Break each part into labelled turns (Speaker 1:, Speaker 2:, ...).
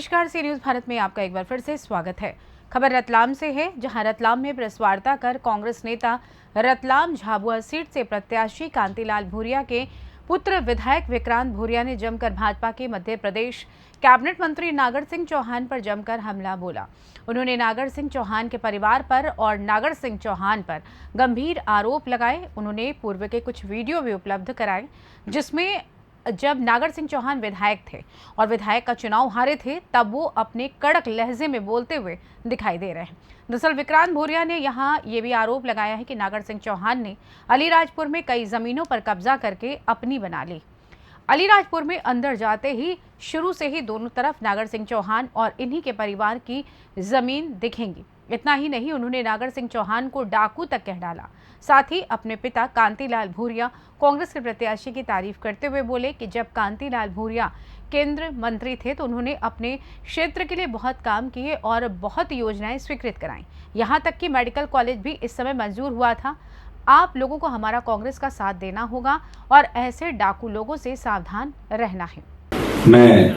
Speaker 1: नमस्कार, सी न्यूज भारत में आपका एक बार फिर से स्वागत है। खबर रतलाम से है, जहां रतलाम में प्रेस वार्ता कर कांग्रेस नेता रतलाम झाबुआ सीट से प्रत्याशी कांतिलाल भूरिया के पुत्र विधायक विक्रांत भूरिया ने जमकर भाजपा के मध्य प्रदेश कैबिनेट मंत्री नागर सिंह चौहान पर जमकर हमला बोला। उन्होंने नागर सिंह चौहान के परिवार पर और नागर सिंह चौहान पर गंभीर आरोप लगाए। उन्होंने पूर्व के कुछ वीडियो भी उपलब्ध कराए, जिसमें जब नागर सिंह चौहान विधायक थे और विधायक का चुनाव हारे थे, तब वो अपने कड़क लहजे में बोलते हुए दिखाई दे रहे हैं। दरअसल विक्रांत भूरिया ने यहाँ ये भी आरोप लगाया है कि नागर सिंह चौहान ने अलीराजपुर में कई जमीनों पर कब्जा करके अपनी बना ली। अलीराजपुर में अंदर जाते ही शुरू से ही दोनों तरफ नागर सिंह चौहान और इन्हीं के परिवार की जमीन दिखेंगी। इतना ही नहीं, उन्होंने नागर सिंह चौहान को डाकू तक कह डाला। साथ ही अपने पिता कांतिलाल भूरिया कांग्रेस के प्रत्याशी की तारीफ करते हुए बोले कि जब कांतिलाल भूरिया केंद्र मंत्री थे तो उन्होंने अपने क्षेत्र के लिए बहुत काम किए और बहुत योजनाएं स्वीकृत कराई। यहां तक कि मेडिकल कॉलेज भी इस समय मंजूर हुआ था। आप लोगों को हमारा कांग्रेस का साथ देना होगा और ऐसे डाकू लोगों से सावधान रहना है।
Speaker 2: मैं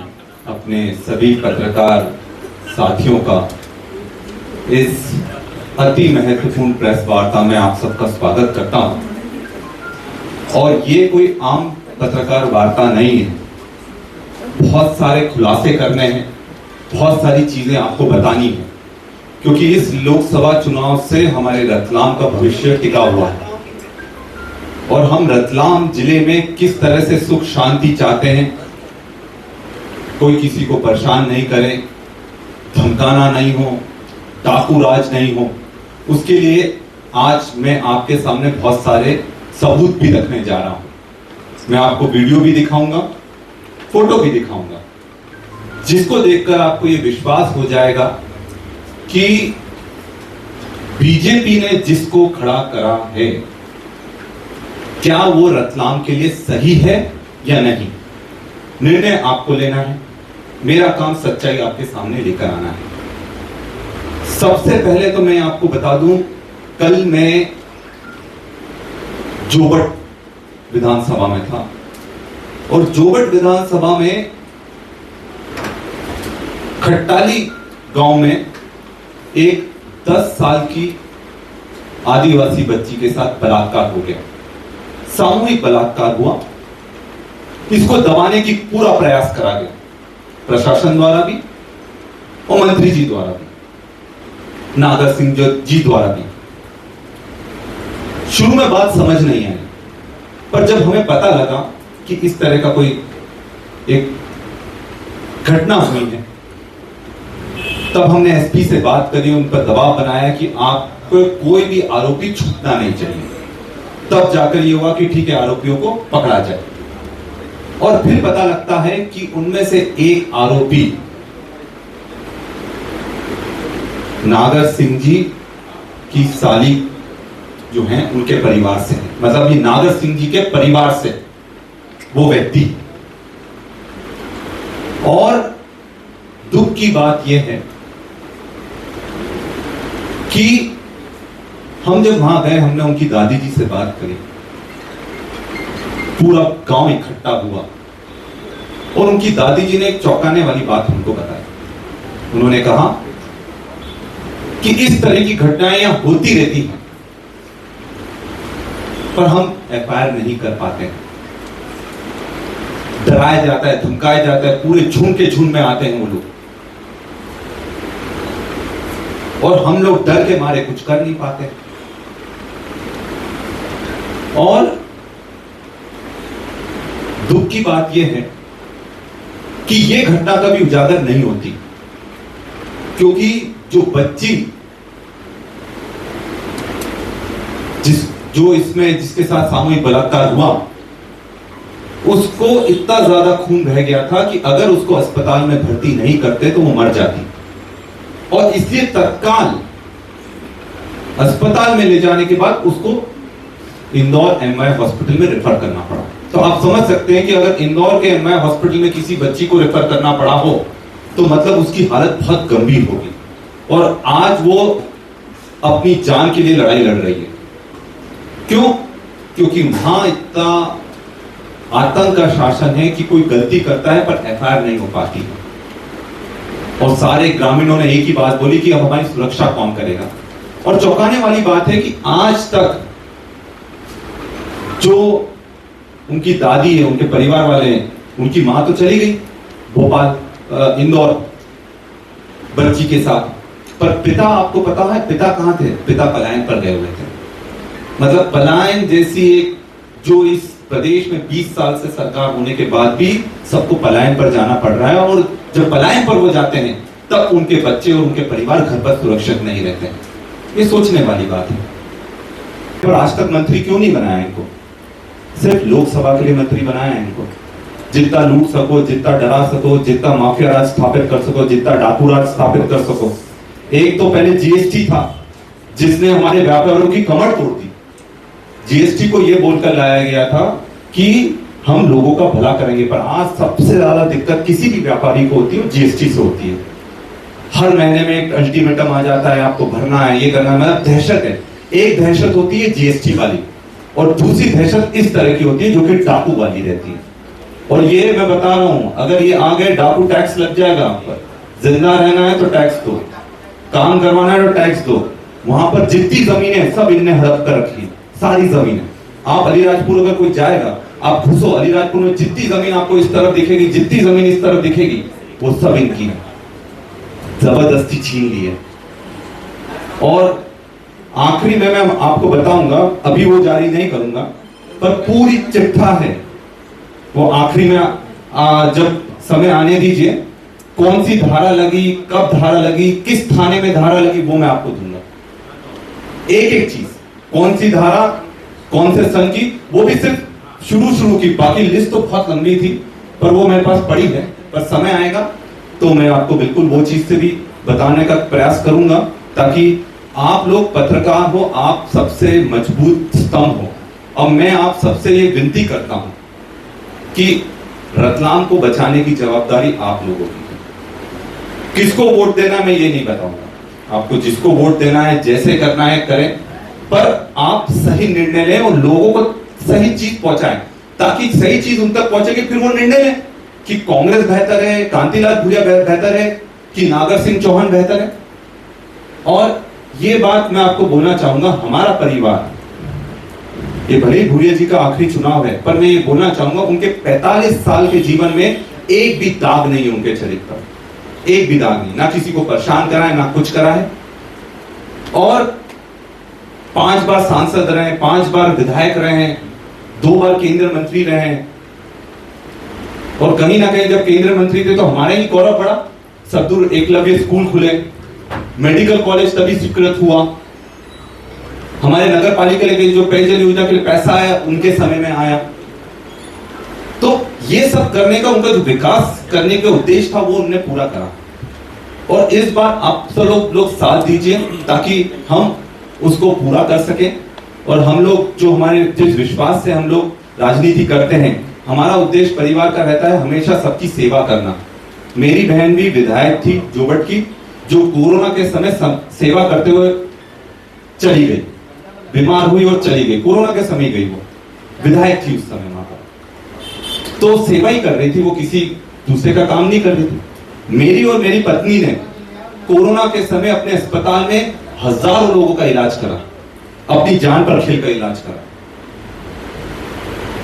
Speaker 2: अपने सभी पत्रकार साथियों का इस अति महत्वपूर्ण प्रेस वार्ता में आप सबका स्वागत करता हूं। और ये कोई आम पत्रकार वार्ता नहीं है, बहुत सारे खुलासे करने हैं, बहुत सारी चीजें आपको बतानी है, क्योंकि इस लोकसभा चुनाव से हमारे रतलाम का भविष्य टिका हुआ है और हम रतलाम जिले में किस तरह से सुख शांति चाहते हैं। कोई किसी को परेशान नहीं करे, धमकाना नहीं हो, डाकू राज नहीं हो, उसके लिए आज मैं आपके सामने बहुत सारे सबूत भी रखने जा रहा हूं। मैं आपको वीडियो भी दिखाऊंगा, फोटो भी दिखाऊंगा, जिसको देखकर आपको यह विश्वास हो जाएगा कि बीजेपी ने जिसको खड़ा करा है, क्या वो रतलाम के लिए सही है या नहीं। निर्णय आपको लेना है, मेरा काम सच्चाई आपके सामने लेकर आना है। सबसे पहले तो मैं आपको बता दूं, कल मैं जोबट विधानसभा में था और जोबट विधानसभा में खट्टाली गांव में एक 10 साल की आदिवासी बच्ची के साथ बलात्कार हो गया। सामूहिक बलात्कार हुआ। इसको दबाने की पूरा प्रयास करा गया, प्रशासन द्वारा भी और मंत्री जी द्वारा भी, नागर सिंह जी द्वारा भी। शुरू में बात समझ नहीं आई, पर जब हमें पता लगा कि इस तरह का कोई एक घटना हुई है, तब हमने एसपी से बात करी, उन पर दबाव बनाया कि आपको कोई भी आरोपी छूटना नहीं चाहिए। तब जाकर ये हुआ कि ठीक है, आरोपियों को पकड़ा जाए। और फिर पता लगता है कि उनमें से एक आरोपी नागर सिंह जी की साली जो हैं उनके परिवार से, मतलब ये नागर सिंह जी के परिवार से वो व्यक्ति। और दुख की बात यह है कि हम जब वहां गए, हमने उनकी दादी जी से बात करी, पूरा गांव इकट्ठा हुआ और उनकी दादी जी ने एक चौंकाने वाली बात हमको बताई। उन्होंने कहा कि इस तरह की घटनाएं यहां होती रहती हैं, पर हम एफआईआर नहीं कर पाते हैं। डराया जाता है, धमकाया जाता है, पूरे झुंड के झुंड में आते हैं वो लोग, और हम लोग डर के मारे कुछ कर नहीं पाते। और दुख की बात यह है कि यह घटना कभी उजागर नहीं होती, क्योंकि जो बच्ची जिसके साथ सामूहिक बलात्कार हुआ, उसको इतना ज्यादा खून बह गया था कि अगर उसको अस्पताल में भर्ती नहीं करते तो वो मर जाती, और इसलिए तत्काल अस्पताल में ले जाने के बाद उसको इंदौर एमआई हॉस्पिटल में रेफर करना पड़ा। तो आप समझ सकते हैं कि अगर इंदौर के एमआई हॉस्पिटल में किसी बच्ची को रेफर करना पड़ा हो तो मतलब उसकी हालत बहुत गंभीर होगी, और आज वो अपनी जान के लिए लड़ाई लड़ रही है। क्यों? क्योंकि वहां इतना आतंक का शासन है कि कोई गलती करता है पर एफआईआर नहीं हो पाती है। और सारे ग्रामीणों ने एक ही बात बोली कि अब हमारी सुरक्षा कौन करेगा। और चौंकाने वाली बात है कि आज तक जो उनकी दादी है, उनके परिवार वाले हैं, उनकी मां तो चली गई भोपाल इंदौर बच्ची के साथ, पर पिता आपको पता है पिता कहां थे? पिता पलायन पर गए हुए थे। मतलब पलायन जैसी एक, जो इस प्रदेश में 20 साल से सरकार होने के बाद भी सबको पलायन पर जाना पड़ रहा है, और जब पलायन पर वो जाते हैं तब उनके बच्चे और उनके परिवार घर पर सुरक्षित नहीं रहते हैं। ये सोचने वाली बात है। पर आज तक मंत्री क्यों नहीं बनाया इनको? सिर्फ लोकसभा के लिए मंत्री बनाया है इनको। जितना लूट सको, जितना डरा सको, जितना माफिया राज स्थापित कर सको, जितना डाकू राज स्थापित कर सको। एक तो पहले जीएसटी था जिसने हमारे व्यापारियों की कमर तोड़ दी। जीएसटी को यह बोलकर लाया गया था कि हम लोगों का भला करेंगे, पर आज सबसे ज्यादा दिक्कत किसी भी व्यापारी को होती है, जीएसटी से होती है। हर महीने में एक अल्टीमेटम आ जाता है, आपको भरना है, ये करना है, मतलब दहशत है। एक दहशत होती है जीएसटी वाली, और दूसरी दहशत इस तरह की होती है जो कि डाकू वाली रहती है। और ये मैं बता रहा हूं, अगर ये आ गए डाकू टैक्स लग जाएगा आप पर। जिंदा रहना है तो टैक्स दो, काम करवाना है तो टैक्स दो। वहां पर जितनी जमीनें सब इनने हड़प कर रखी, सारी जमीनें। आप अलीराजपुर अगर कोई जाएगा, आप घुसो अलीराजपुर में, जितनी जमीन आपको इस तरफ दिखेगी, जितनी जमीन इस तरफ दिखेगी, वो सब इनकी है। जबरदस्ती छीन ली है। और आखिरी में मैं आपको बताऊंगा, अभी वो जारी नहीं करूंगा, पर पूरी चिट्ठा है वो आखिरी में जब समय आने दीजिए, कौन सी धारा लगी, कब धारा लगी, किस थाने में धारा लगी, वो मैं आपको दूंगा। एक एक चीज, कौन सी धारा, कौन से सन की, वो भी सिर्फ शुरू की। बाकी लिस्ट तो बहुत लंबी थी, पर वो मेरे पास पड़ी है। पर समय आएगा तो मैं आपको बिल्कुल वो चीज से भी बताने का प्रयास करूंगा, ताकि आप लोग पत्रकार हो, आप सबसे मजबूत स्तंभ हो। और मैं आप सबसे ये विनती करता हूं कि रतलाम को बचाने की जवाबदारी आप लोगों की है। किसको वोट देना मैं ये नहीं बताऊंगा, आपको जिसको वोट देना है, जैसे करना है करें, पर आप सही निर्णय लें और लोगों को सही चीज पहुंचाएं, ताकि सही चीज उन तक पहुंचेगी, फिर वो निर्णय लें कि कांग्रेस बेहतर है, कांतिलाल भूरिया बेहतर है, कि नागर सिंह चौहान बेहतर है। और ये बात मैं आपको बोलना चाहूंगा, हमारा परिवार, ये भले भूरिया जी का आखिरी चुनाव है, पर मैं ये बोलना चाहूंगा, उनके 45 साल के जीवन में एक भी दाग नहीं है उनके चरित्र पर, एक भी दाग नहीं। ना किसी को परेशान करा है, ना कुछ करा है। और 5 बार सांसद रहे, 5 बार विधायक रहे, 2 बार केंद्रीय मंत्री रहे। और कहीं ना कहीं जब केंद्रीय मंत्री थे तो हमारे ही गौरव बढ़ा। सद्दूर एकलव्य स्कूल खुले, मेडिकल कॉलेज तभी स्वीकृत हुआ, हमारे नगर पालिका के लिए जो पेयजल योजना के लिए पैसा आया उनके समय में आया। तो ये सब करने का, उनका जो विकास करने का उद्देश्य था वो उन्होंने पूरा करा। और इस बार आप सब लोग साथ दीजिए ताकि हम उसको पूरा कर सके। और हम लोग जो हमारे जिस विश्वास से हम लोग राजनीति करते हैं, हमारा उद्देश्य परिवार का रहता है हमेशा सबकी सेवा करना। मेरी बहन भी विधायक थी जोबट की, जो कोरोना के समय सेवा करते हुए चली गई, बीमार हुई और चली गई। कोरोना के समय गई, वो विधायक थी उस समय वहां पर, तो सेवा ही कर रही थी, वो किसी दूसरे का काम नहीं कर रही थी। मेरी और मेरी पत्नी ने कोरोना के समय अपने अस्पताल में हजारों लोगों का इलाज करा, अपनी जान पर खेल कर इलाज करा।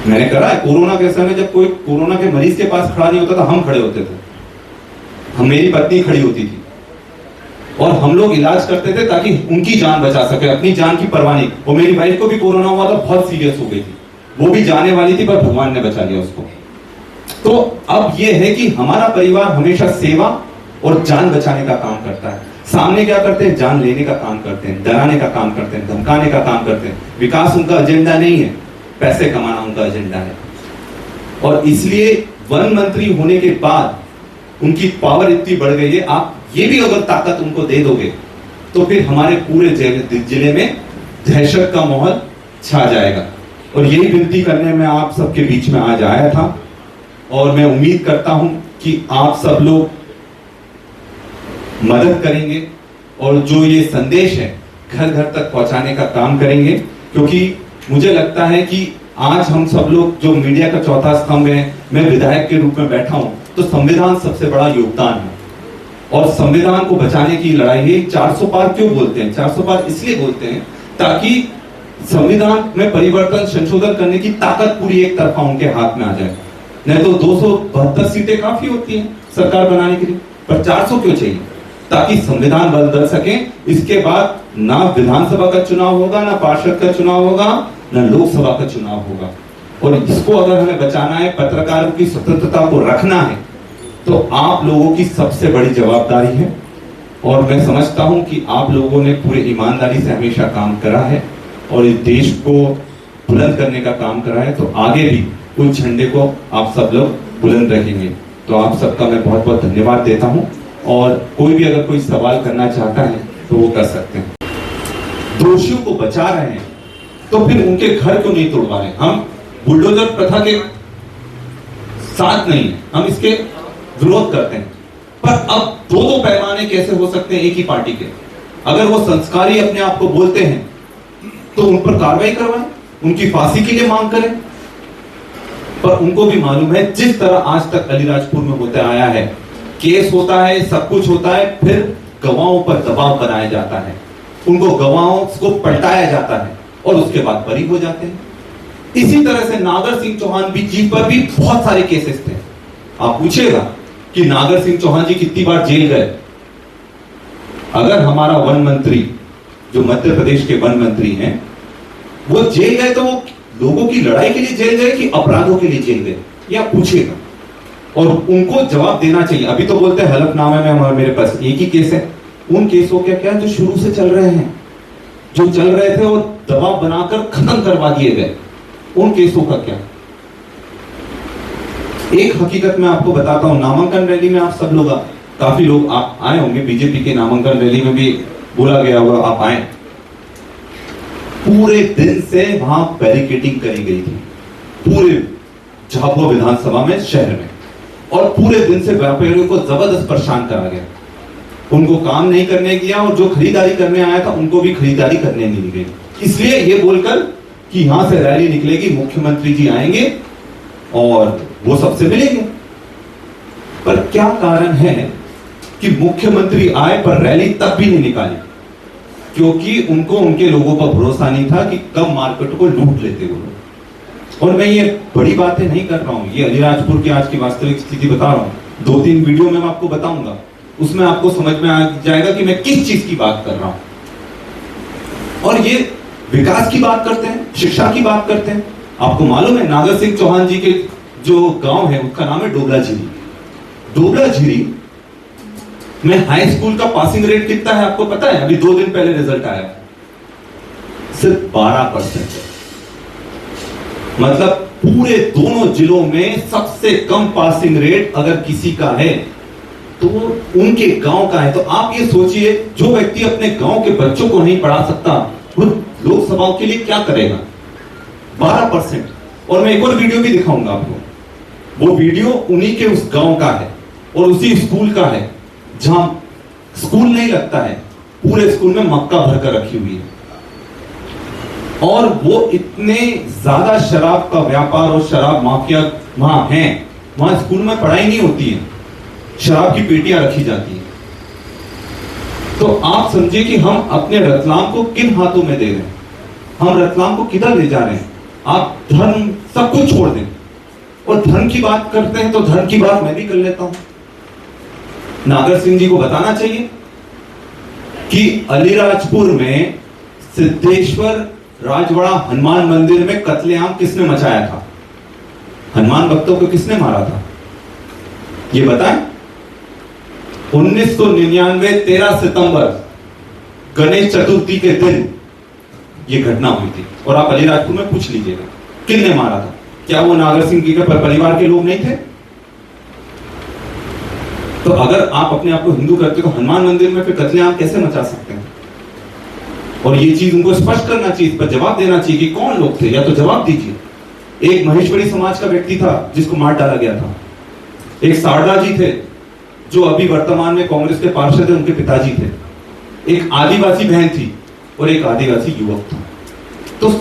Speaker 2: मैंने करा है कोरोना के समय, जब कोई कोरोना के मरीज के पास खड़ा नहीं होता था, हम खड़े होते थे, मेरी पत्नी खड़ी होती थी और हम लोग इलाज करते थे ताकि उनकी जान बचा सके, अपनी जान की परवाह नहीं। और मेरी वाइफ को भी कोरोना हुआ था, बहुत सीरियस हो गई थी, वो भी जाने वाली थी, पर भगवान ने बचा लिया उसको। तो अब ये है कि हमारा परिवार हमेशा सेवा और जान बचाने का काम करता है। सामने क्या करते हैं? जान लेने का काम करते हैं, डराने का काम करते हैं, धमकाने का काम करते हैं। विकास उनका एजेंडा नहीं है, पैसे कमाना उनका एजेंडा है। और इसलिए वन मंत्री होने के बाद उनकी पावर इतनी बढ़ गई है। आप ये भी अगर ताकत उनको दे दोगे तो फिर हमारे पूरे जिले में दहशत का माहौल छा जाएगा। और यही विनती करने में आप सबके बीच में आज आया था। और मैं उम्मीद करता हूं कि आप सब लोग मदद करेंगे और जो ये संदेश है घर घर तक पहुंचाने का काम करेंगे, क्योंकि मुझे लगता है कि आज हम सब लोग जो मीडिया का चौथा स्तंभ है, मैं विधायक के रूप में बैठा हूं, तो संविधान सबसे बड़ा योगदान है। और संविधान को बचाने की लड़ाई है। 400 पार क्यों बोलते हैं? 400 पार इसलिए बोलते हैं ताकि संविधान में परिवर्तन संशोधन करने की ताकत पूरी एक तरफा उनके हाथ में आ जाए। नहीं तो 272 सीटें काफी होती हैं सरकार बनाने के लिए, पर 400 क्यों चाहिए? ताकि संविधान बदल सके। इसके बाद ना विधानसभा का चुनाव होगा, ना पार्षद का चुनाव होगा, ना लोकसभा का चुनाव होगा। और इसको अगर हमें बचाना है, पत्रकारों की स्वतंत्रता को रखना है, तो आप लोगों की सबसे बड़ी जवाबदारी है। और मैं समझता हूं कि आप लोगों ने पूरी ईमानदारी से हमेशा काम करा है और इस देश को बुलंद करने का काम करा है। तो आगे भी उस झंडे को आप सब लोग बुलंद रखेंगे। तो आप सबका मैं बहुत बहुत धन्यवाद देता हूं। और कोई भी अगर कोई सवाल करना चाहता है तो वो कर सकते हैं। दोषियों को बचा रहे हैं तो फिर उनके घर क्यों नहीं तोड़वा रहे? हम बुलडोजर प्रथा के साथ नहीं है, हम इसके विरोध करते हैं। पर अब दो पैमाने कैसे हो सकते हैं एक ही पार्टी के? अगर वो संस्कारी अपने आप को बोलते हैं तो उन पर कार्रवाई करवाएं, उनकी फांसी के लिए मांग करें। पर उनको भी मालूम है जिस तरह आज तक अलीराजपुर में होता आया है, केस होता है, सब कुछ होता है, फिर गवाहों पर दबाव बनाया जाता है, उनको गवाहों को पलटाया जाता है और उसके बाद बरी हो जाते हैं। इसी तरह से नागर सिंह चौहान जी पर भी बहुत सारे केसेस थे। आप पूछेगा कि नागर सिंह चौहान जी कितनी बार जेल गए? अगर हमारा वन मंत्री जो मध्य प्रदेश के वन मंत्री हैं वो जेल गए तो वो लोगों की लड़ाई के लिए जेल गए कि अपराधों के लिए जेल गए? या पूछेगा और उनको जवाब देना चाहिए। अभी तो बोलते हैं हलफनामे में मेरे पास एक ही केस है। उन केसों का क्या जो शुरू से चल रहे हैं, जो चल रहे थे और दबाव बनाकर खत्म करवा दिए गए, उन केसों का क्या? एक हकीकत मैं आपको बताता हूं। नामांकन रैली में आप सब लोग काफी लोग आप आए होंगे। बीजेपी के नामांकन रैली में भी बोला गया होगा आप आए। पूरे दिन से वहां बैरिकेडिंग करी गई थी पूरे झाबुआ विधानसभा में, शहर में, और पूरे दिन से व्यापारियों को जबरदस्त परेशान करा गया। उनको काम नहीं करने दिया और जो खरीदारी करने आया था उनको भी खरीदारी करने नहीं दी गई। इसलिए ये बोलकर कि यहां से रैली निकलेगी, मुख्यमंत्री जी आएंगे और वो सबसे मिलेंगे। पर क्या कारण है कि मुख्यमंत्री आए पर रैली तब भी नहीं निकाली? क्योंकि उनको उनके लोगों पर भरोसा नहीं था कि कब मार्केट को लूट लेते वो लोग। और मैं ये बड़ी बातें नहीं कर रहा हूं, ये अलीराजपुर की आज की वास्तविक स्थिति बता रहा हूं। 2-3 वीडियो में मैं आपको बताऊंगा, उसमें आपको समझ में आ जाएगा कि मैं किस चीज की बात कर रहा हूं। और ये विकास की बात करते हैं, शिक्षा की बात करते हैं। आपको मालूम है नागर सिंह चौहान जी के जो गांव है उसका नाम है डोबला झीरी। डोबला झीरी में हाई स्कूल का पासिंग रेट कितना है आपको पता है? अभी 2 दिन पहले रिजल्ट आया, सिर्फ 12%। मतलब पूरे दोनों जिलों में सबसे कम पासिंग रेट अगर किसी का है तो उनके गांव का है। तो आप ये सोचिए, जो व्यक्ति अपने गांव के बच्चों को नहीं पढ़ा सकता वो लोकसभा के लिए क्या करेगा? 12%। और मैं एक और वीडियो भी दिखाऊंगा आपको। वो वीडियो उन्हीं के उस गांव का है और उसी स्कूल का है जहां स्कूल नहीं लगता है, पूरे स्कूल में मक्का भरकर रखी हुई है। और वो इतने ज्यादा शराब का व्यापार और शराब माफिया वहां है, वहां स्कूल में पढ़ाई नहीं होती है, शराब की पेटियां रखी जाती है। तो आप समझिए कि हम अपने रतलाम को किन हाथों में दे रहे हैं, हम रतलाम को किधर ले जा रहे हैं। आप धर्म सब कुछ छोड़ दें और धर्म की बात करते हैं तो धर्म की बात मैं भी कर लेता हूं। नागर सिंह जी को बताना चाहिए कि अलीराजपुर में सिद्धेश्वर राजवाड़ा हनुमान मंदिर में कत्लेआम किसने मचाया था? हनुमान भक्तों को किसने मारा था? ये बताएं। 1999 13 सितंबर गणेश चतुर्थी के दिन ये घटना हुई थी। और आप अलीराजपुर में पूछ लीजिएगा किसने मारा था। क्या वो नागर सिंह जी के परिवार के लोग नहीं थे? तो अगर आप अपने आप को हिंदू करते तो हनुमान मंदिर में फिर कत्लेआम कैसे मचा सकते हैं? और ये चीज उनको स्पष्ट करना चाहिए, इस पर जवाब देना चाहिए कि कौन लोग थे, या तो जवाब दीजिए। एक महेश्वरी समाज का व्यक्ति था जिसको मार डाला गया था। एक सारदा जी थे जो अभी वर्तमान में कांग्रेस के पार्षद हैं, उनके पिताजी थे। एक आदिवासी बहन थी और एक आदिवासी युवक था। तो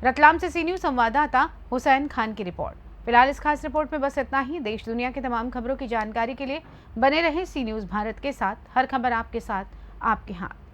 Speaker 1: रतलाम से सी न्यूज़ संवाददाता हुसैन खान की रिपोर्ट। फिलहाल इस खास रिपोर्ट में बस इतना ही। देश दुनिया की तमाम खबरों की जानकारी के लिए बने रहें सी न्यूज़ भारत के साथ। हर खबर आपके साथ, आपके हाथ।